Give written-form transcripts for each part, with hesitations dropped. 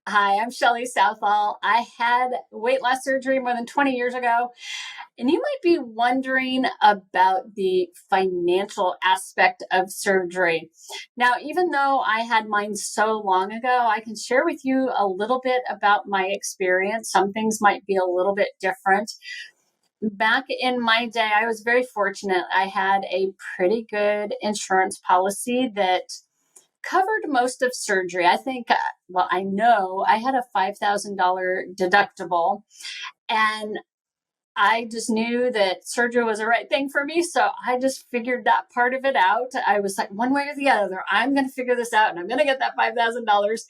Hi, I'm Shelley Southall. I had weight loss surgery more than 20 years ago, and you might be wondering about the financial aspect of surgery. Now, even though I had mine so long ago, I can share with you a little bit about my experience. Some things might be a little bit different. Back in my day, I was very fortunate. I had a pretty good insurance policy that covered most of surgery. I think, I know I had a $5,000 deductible, and I just knew that surgery was the right thing for me. So I just figured that part of it out. I was like, one way or the other, I'm going to figure this out and I'm going to get that $5,000.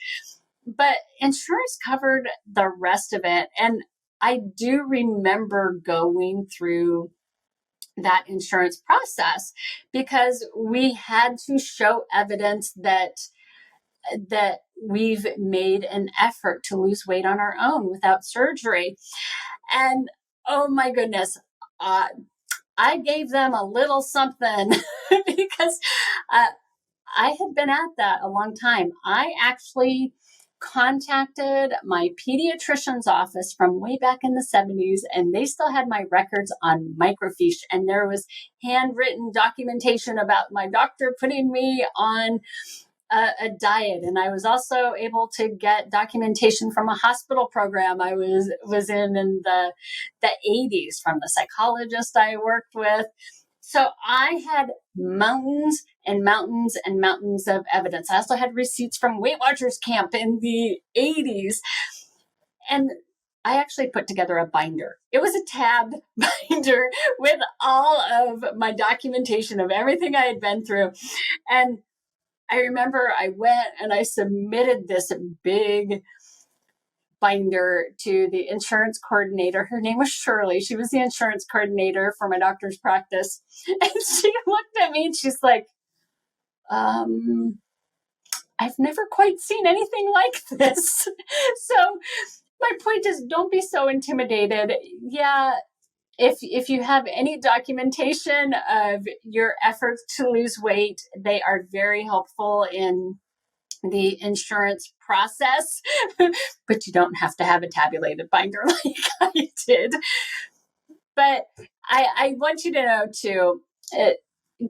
But insurance covered the rest of it. And I do remember going through that insurance process because we had to show evidence that we've made an effort to lose weight on our own without surgery. And oh my goodness, uh, I gave them a little something because uh, I had been at that a long time. I actually contacted my pediatrician's office from way back in the 70s, and they still had my records on microfiche, and there was handwritten documentation about my doctor putting me on a diet, and I was also able to get documentation from a hospital program I was in the 80s from the psychologist I worked with. So I had mountains and mountains and mountains of evidence. I also had receipts from Weight Watchers camp in the 80s, and I actually put together a binder. It was a tabbed binder with all of my documentation of everything I had been through. And I remember I went and I submitted this big binder to the insurance coordinator. Her name was Shirley. She was the insurance coordinator for my doctor's practice. And she looked at me and she's like, I've never quite seen anything like this. So my point is, don't be so intimidated. Yeah, if you have any documentation of your efforts to lose weight, they are very helpful in the insurance process, but you don't have to have a tabulated binder like I did. But I want you to know too,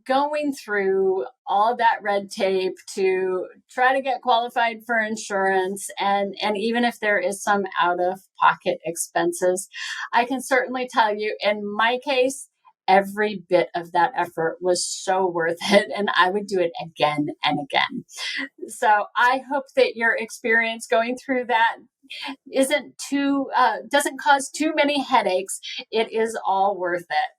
going through all that red tape to try to get qualified for insurance, and even if there is some out of pocket expenses, I can certainly tell you in my case, every bit of that effort was so worth it, and I would do it again and again. So I hope that your experience going through that isn't too doesn't cause too many headaches. It is all worth it.